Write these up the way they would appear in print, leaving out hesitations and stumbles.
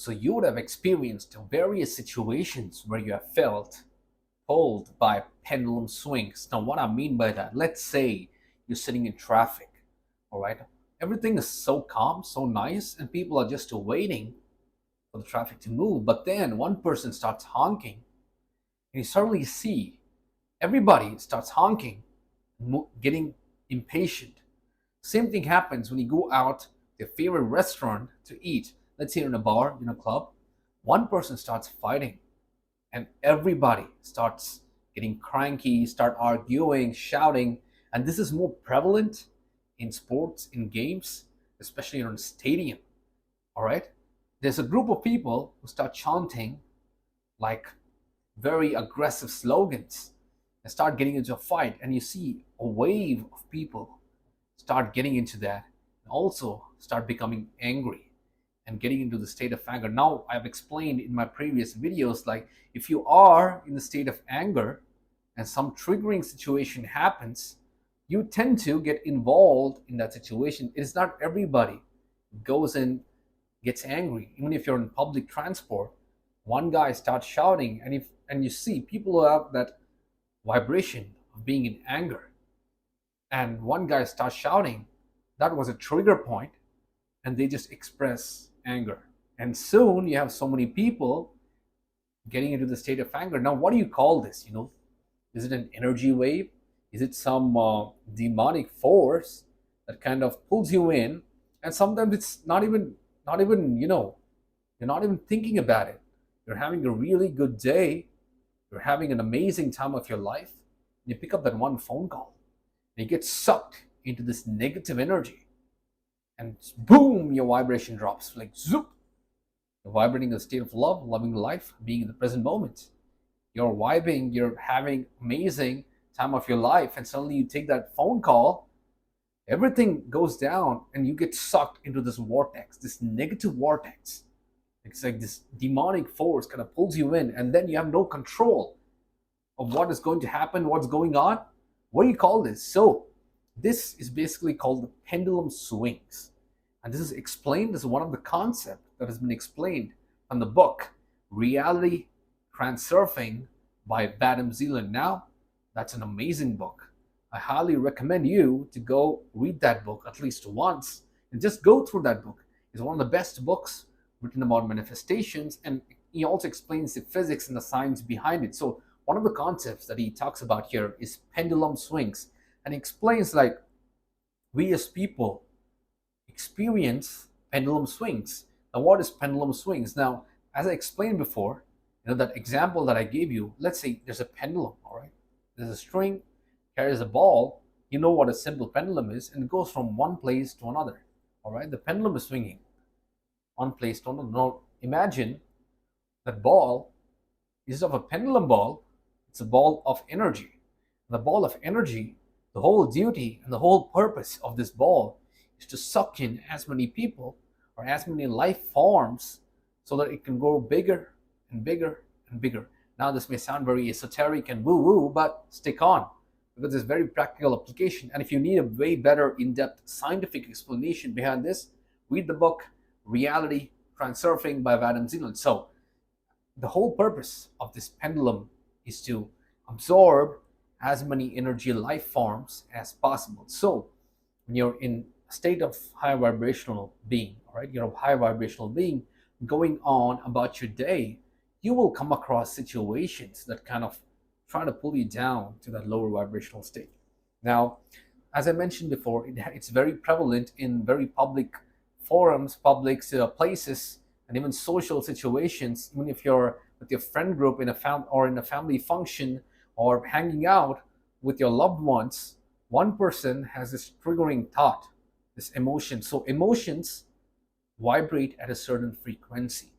So you would have experienced various situations where you have felt pulled by pendulum swings. Now, what I mean by that, let's say you're sitting in traffic, all right? Everything is so calm, so nice, and people are just waiting for the traffic to move. But then one person starts honking, and you suddenly see everybody starts honking, getting impatient. Same thing happens when you go out to your favorite restaurant to eat. Let's say you're in a bar, in a club, one person starts fighting, and everybody starts getting cranky, start arguing, shouting. And this is more prevalent in sports, in games, especially in a stadium. All right, there's a group of people who start chanting like very aggressive slogans and start getting into a fight, and you see a wave of people start getting into that and also start becoming angry and getting into the state of anger. Now, I've explained in my previous videos, like if you are in the state of anger and some triggering situation happens, you tend to get involved in that situation. It is not everybody goes and gets angry. Even if you're in public transport, one guy starts shouting, and you see people who have that vibration of being in anger, and one guy starts shouting, that was a trigger point, and they just express anger. And soon you have so many people getting into the state of anger. Now, what do you call this? Is it an energy wave? Is it some demonic force that kind of pulls you in? And sometimes it's not even you're not even thinking about it. You're having a really good day. You're having an amazing time of your life. And you pick up that one phone call, and you get sucked into this negative energy, and boom, your vibration drops like zoop. You're vibrating in a state of love, loving life, being in the present moment. You're vibing, you're having amazing time of your life, and suddenly you take that phone call, everything goes down, and you get sucked into this vortex, this negative vortex. It's like this demonic force kind of pulls you in, and then you have no control of what is going to happen, what's going on. What do you call this? So this is basically called the pendulum swings. And this is explained as one of the concepts that has been explained on the book Reality Transurfing by Vadim Zeland. Now, that's an amazing book. I highly recommend you to go read that book at least once and just go through that book. It's one of the best books written about manifestations, and he also explains the physics and the science behind it. So one of the concepts that he talks about here is pendulum swings, and he explains like we as people experience pendulum swings. Now, what is pendulum swings? Now, as I explained before, that example that I gave you, let's say there's a pendulum, all right? There's a string, carries a ball. You know what a simple pendulum is, and it goes from one place to another, all right? The pendulum is swinging one place to another. Now, imagine that ball, instead of a pendulum ball, it's a ball of energy. The ball of energy, the whole duty and the whole purpose of this ball is to suck in as many people or as many life forms so that it can grow bigger and bigger and bigger. Now, this may sound very esoteric and woo-woo, but stick on, because there's very practical application. And if you need a way better, in-depth scientific explanation behind this, read the book Reality Transurfing by Vadim Zeland. So the whole purpose of this pendulum is to absorb as many energy life forms as possible. So when you're in a state of high vibrational being, all right, you're a high vibrational being going on about your day, you will come across situations that kind of try to pull you down to that lower vibrational state. Now, as I mentioned before, it's very prevalent in very public forums, public places, and even social situations. Even if you're with your friend group in a family function, or hanging out with your loved ones, one person has this triggering thought, this emotion. So emotions vibrate at a certain frequency,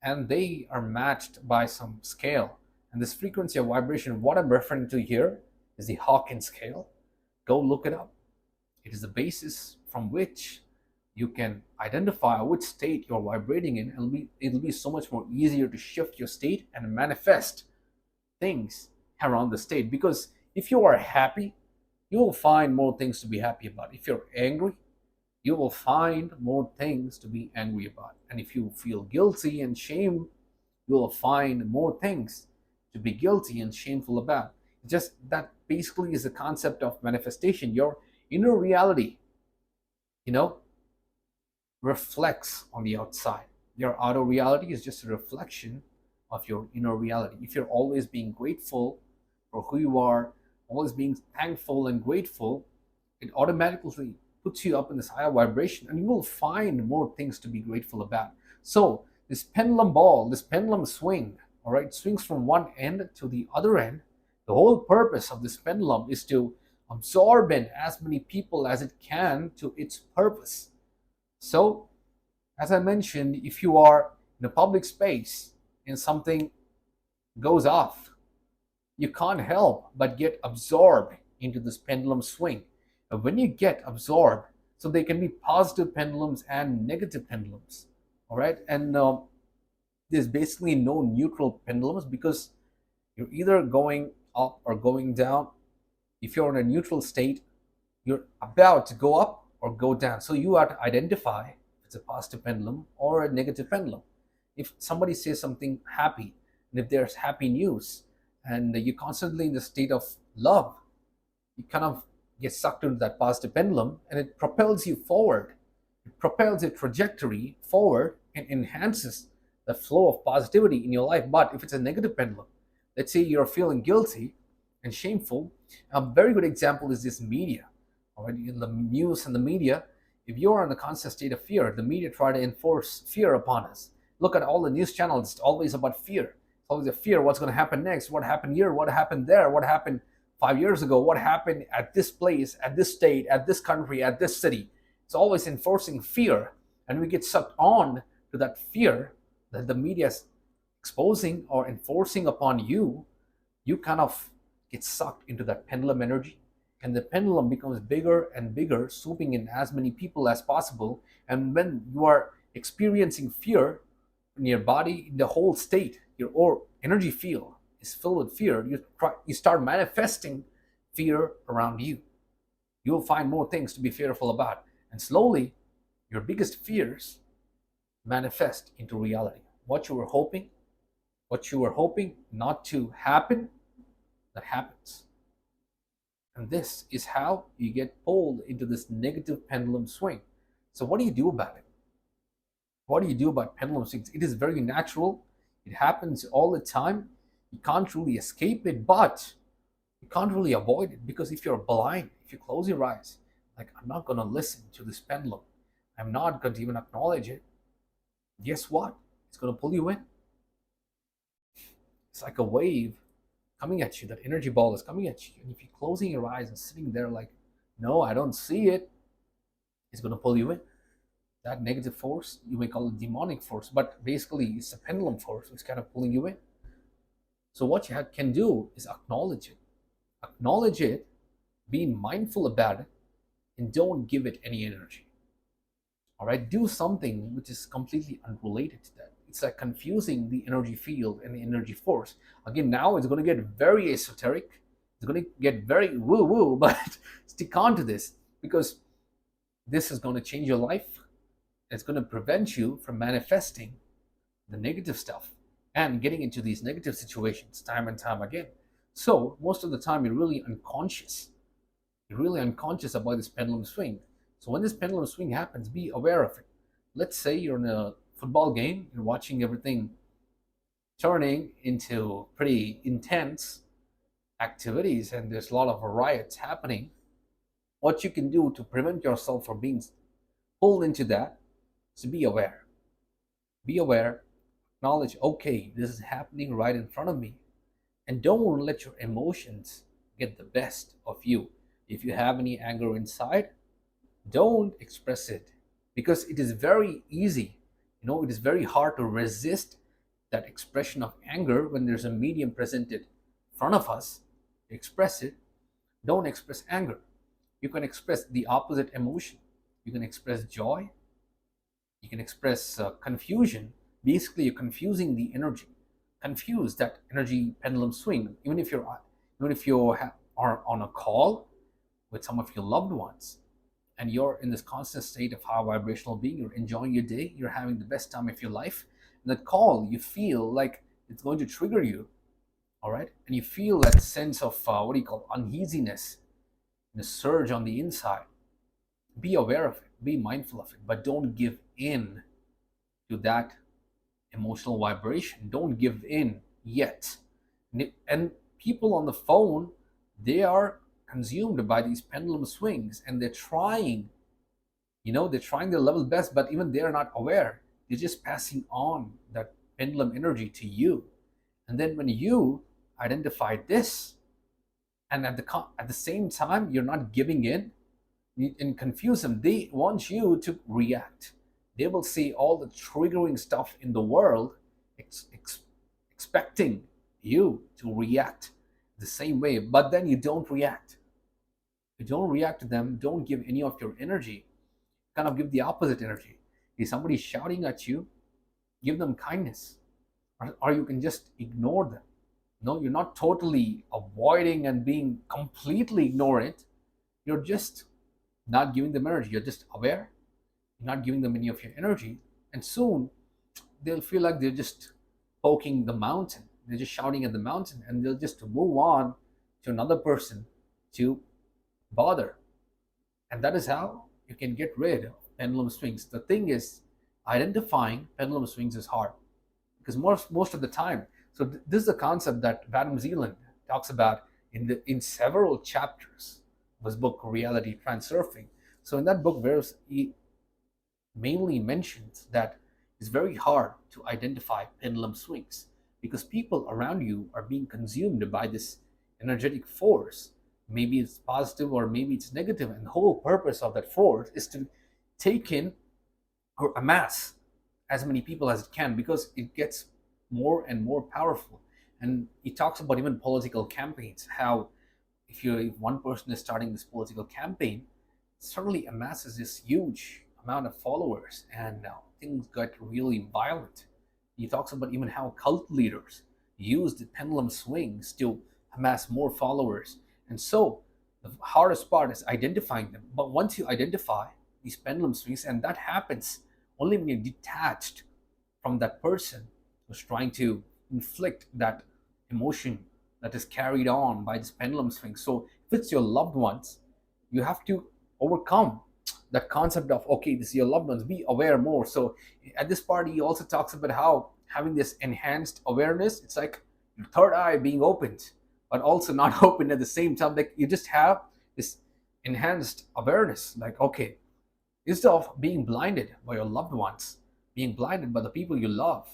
and they are matched by some scale. And this frequency of vibration, what I'm referring to here, is the Hawkins scale. Go look it up. It is the basis from which you can identify which state you're vibrating in, and it'll be so much more easier to shift your state and manifest things around the state. Because if you are happy, you will find more things to be happy about. If you're angry, you will find more things to be angry about. And if you feel guilty and shame, you will find more things to be guilty and shameful about. Just that basically is the concept of manifestation. Your inner reality, you know, reflects on the outside. Your outer reality is just a reflection of your inner reality. If you're always being grateful for who you are, always being thankful and grateful, it automatically puts you up in this higher vibration, and you will find more things to be grateful about. So this pendulum ball, this pendulum swing, all right, swings from one end to the other end. The whole purpose of this pendulum is to absorb in as many people as it can to its purpose. So, as I mentioned, if you are in a public space and something goes off, you can't help but get absorbed into this pendulum swing. And when you get absorbed, so there can be positive pendulums and negative pendulums, all right? And there's basically no neutral pendulums because you're either going up or going down. If you're in a neutral state, you're about to go up or go down. So you have to identify if it's a positive pendulum or a negative pendulum. If somebody says something happy, and if there's happy news, and you're constantly in the state of love, you kind of get sucked into that positive pendulum, and it propels you forward. It propels your trajectory forward and enhances the flow of positivity in your life. But if it's a negative pendulum, let's say you're feeling guilty and shameful, a very good example is this media. Already in the news and the media, if you're in a constant state of fear, the media try to enforce fear upon us. Look at all the news channels, it's always about fear. It's always a fear, what's going to happen next, what happened here, what happened there, what happened 5 years ago, what happened at this place, at this state, at this country, at this city. It's always enforcing fear, and we get sucked on to that fear that the media is exposing or enforcing upon you. You kind of get sucked into that pendulum energy, and the pendulum becomes bigger and bigger, swooping in as many people as possible. And when you are experiencing fear in your body, in the whole state, your energy field is filled with fear, you start manifesting fear around you. You will find more things to be fearful about, and slowly your biggest fears manifest into reality. What you were hoping not to happen, that happens. And this is how you get pulled into this negative pendulum swing. So what do you do about it? What do you do about pendulum swings? It is very natural. It happens all the time. You can't really escape it, but you can't really avoid it, because if you're blind, if you close your eyes, like, I'm not going to listen to this pendulum, I'm not going to even acknowledge it, guess what? It's going to pull you in. It's like a wave coming at you. That energy ball is coming at you. And if you're closing your eyes and sitting there like, no, I don't see it, it's going to pull you in. That negative force, you may call it demonic force, but basically it's a pendulum force. It's kind of pulling you in. So what you can do is acknowledge it. Acknowledge it, be mindful about it, and don't give it any energy. All right, do something which is completely unrelated to that. It's like confusing the energy field and the energy force. Again, now it's going to get very esoteric. It's going to get very woo-woo, but stick on to this, because this is going to change your life. It's going to prevent you from manifesting the negative stuff and getting into these negative situations time and time again. So most of the time you're really unconscious. You're really unconscious about this pendulum swing. So when this pendulum swing happens, be aware of it. Let's say you're in a football game, you're watching everything turning into pretty intense activities, and there's a lot of riots happening. What you can do to prevent yourself from being pulled into that is to be aware. Be aware, acknowledge, okay, this is happening right in front of me. And don't let your emotions get the best of you. If you have any anger inside, don't express it, because it is very easy. It is very hard to resist that expression of anger when there's a medium presented in front of us. Express it. Don't express anger. You can express the opposite emotion. You can express joy. You can express confusion. Basically, you're confusing the energy. Confuse that energy pendulum swing. Even if you are on a call with some of your loved ones, and you're in this constant state of high vibrational being, you're enjoying your day, you're having the best time of your life, and that call, you feel like it's going to trigger you, all right? And you feel that sense of, what do you call, uneasiness, the surge on the inside. Be aware of it, be mindful of it, but don't give in to that emotional vibration. Don't give in yet. And people on the phone, they are consumed by these pendulum swings, and they're trying, they're trying their level best, but even they're not aware. They're just passing on that pendulum energy to you. And then when you identify this, and at the same time you're not giving in and confuse them, they want you to react. They will see all the triggering stuff in the world, expecting you to react the same way, but then you don't react. You don't react to them, don't give any of your energy, kind of give the opposite energy. If somebody's shouting at you, give them kindness, or you can just ignore them. No, you're not totally avoiding and being completely ignorant. You're just not giving them energy. You're just aware. You're not giving them any of your energy. And soon they'll feel like they're just poking the mountain. They're just shouting at the mountain, and they'll just move on to another person to bother. And that is how you can get rid of pendulum swings. The thing is, identifying pendulum swings is hard, because most of the time, so this is the concept that Vadim Zeland talks about in several chapters of his book Reality Transurfing. So in that book, he mainly mentions that it's very hard to identify pendulum swings, because people around you are being consumed by this energetic force. Maybe it's positive or maybe it's negative, and the whole purpose of that force is to take in or amass as many people as it can, because it gets more and more powerful. And he talks about even political campaigns, how if one person is starting this political campaign, it suddenly amasses this huge amount of followers, and things got really violent. He talks about even how cult leaders use the pendulum swings to amass more followers. And so the hardest part is identifying them. But once you identify these pendulum swings, and that happens only when you're detached from that person who's trying to inflict that emotion that is carried on by this pendulum swing. So if it's your loved ones, you have to overcome that concept of, okay, this is your loved ones, be aware more. So at this part, he also talks about how having this enhanced awareness, it's like your third eye being opened, but also not open at the same time. Like you just have this enhanced awareness, like, okay, instead of being blinded by your loved ones, being blinded by the people you love,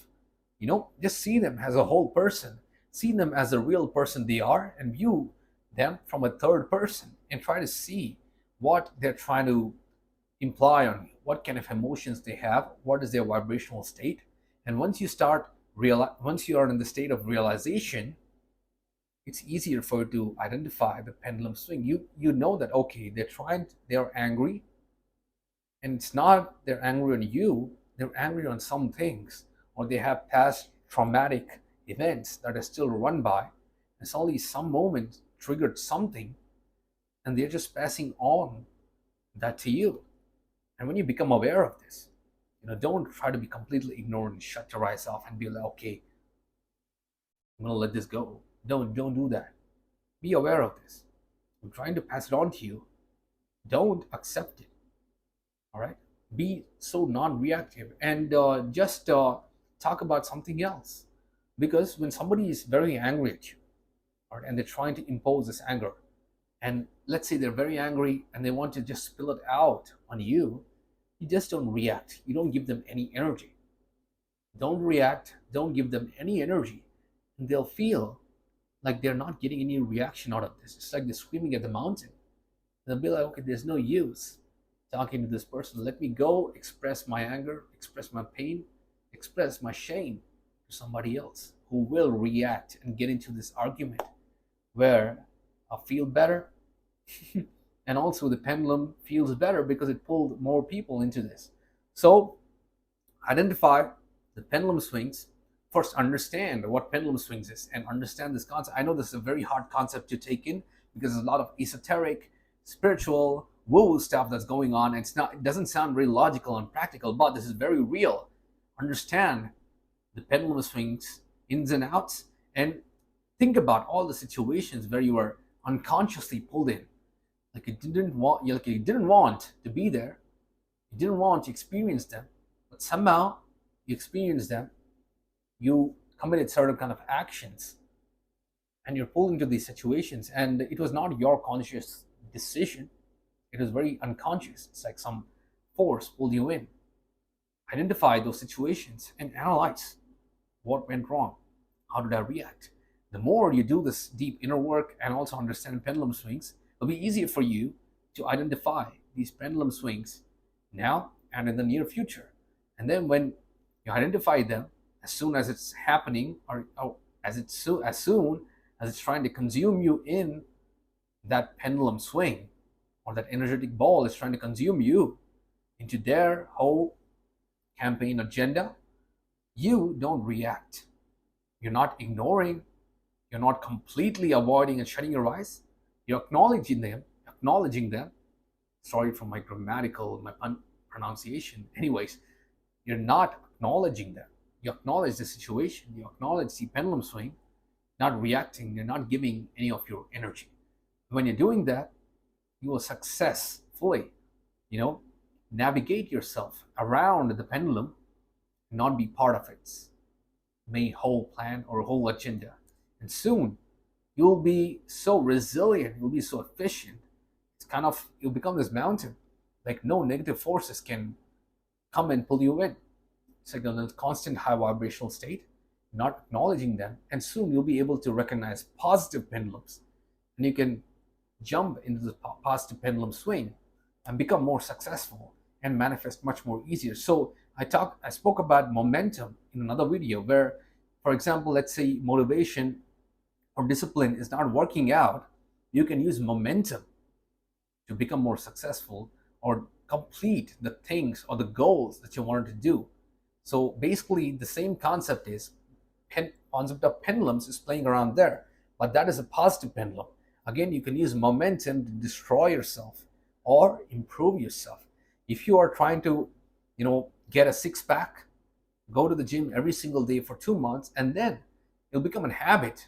just see them as a whole person, see them as the real person they are, and view them from a third person, and try to see what they're trying to imply on you, what kind of emotions they have, what is their vibrational state. And once you are in the state of realization, it's easier for you to identify the pendulum swing. You know that, okay, they're angry, and it's not they're angry on you, they're angry on some things, or they have past traumatic events that are still run by, and suddenly some moment triggered something, and they're just passing on that to you. And when you become aware of this, don't try to be completely ignorant and shut your eyes off and be like, okay, I'm gonna let this go. Don't do that. Be aware of this. I'm trying to pass it on to you. Don't accept it. All right. Be so non-reactive, and just talk about something else. Because when somebody is very angry at you, all right, and they're trying to impose this anger, and let's say they're very angry and they want to just spill it out on you, you just don't react. You don't give them any energy. Don't react. Don't give them any energy. And they'll feel like they're not getting any reaction out of this. It's like they're screaming at the mountain. They'll be like, okay, there's no use talking to this person. Let me go express my anger, express my pain, express my shame to somebody else who will react and get into this argument where I feel better. And also the pendulum feels better because it pulled more people into this. So identify the pendulum swings. First, understand what pendulum swings is and understand this concept. I know this is a very hard concept to take in because there's a lot of esoteric, spiritual, woo stuff that's going on. It doesn't sound very logical and practical, but this is very real. Understand the pendulum swings ins and outs, and think about all the situations where you were unconsciously pulled in, like you didn't want to be there, you didn't want to experience them, but somehow you experienced them. You committed certain kind of actions, and you're pulled into these situations, and it was not your conscious decision. It was very unconscious. It's like some force pulled you in. Identify those situations and analyze what went wrong. How did I react? The more you do this deep inner work and also understand pendulum swings, it'll be easier for you to identify these pendulum swings now and in the near future. And then when you identify them, as soon as it's happening, or as soon as it's trying to consume you in that pendulum swing, or that energetic ball is trying to consume you into their whole campaign agenda, you don't react. You're not ignoring, you're not completely avoiding and shutting your eyes. You're acknowledging them. Sorry for my pronunciation. Anyways, you're not acknowledging them. You acknowledge the situation, you acknowledge the pendulum swing, not reacting, you're not giving any of your energy. When you're doing that, you will successfully, navigate yourself around the pendulum, not be part of its main whole plan or whole agenda. And soon you'll be so resilient, you'll be so efficient. You'll become this mountain. Like no negative forces can come and pull you in. It's like in a constant high vibrational state, not acknowledging them. And soon you'll be able to recognize positive pendulums. And you can jump into the positive pendulum swing and become more successful and manifest much more easier. So I spoke about momentum in another video where, for example, let's say motivation or discipline is not working out, you can use momentum to become more successful or complete the things or the goals that you wanted to do. So basically the same concept of pendulums is playing around there, but that is a positive pendulum. Again, you can use momentum to destroy yourself or improve yourself. If you are trying to, get a six-pack, go to the gym every single day for 2 months, and then it'll become a habit.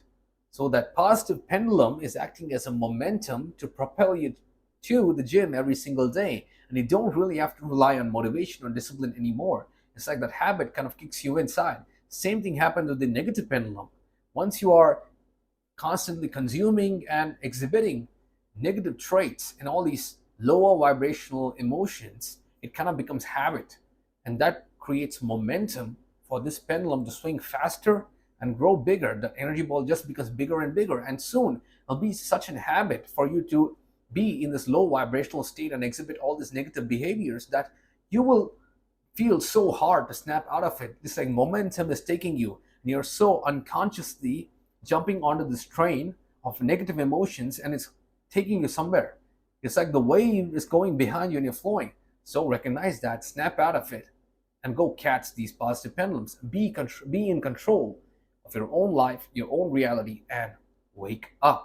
So that positive pendulum is acting as a momentum to propel you to the gym every single day. And you don't really have to rely on motivation or discipline anymore. It's like that habit kind of kicks you inside. Same thing happens with the negative pendulum. Once you are constantly consuming and exhibiting negative traits and all these lower vibrational emotions, it kind of becomes habit. And that creates momentum for this pendulum to swing faster and grow bigger. The energy ball just becomes bigger and bigger. And soon it'll be such an habit for you to be in this low vibrational state and exhibit all these negative behaviors that you will feel so hard to snap out of it. It's like momentum is taking you, and you're so unconsciously jumping onto this train of negative emotions, and it's taking you somewhere. It's like the wave is going behind you and you're flowing. So recognize that, snap out of it, and go catch these positive pendulums. Be in control of your own life, your own reality, and wake up.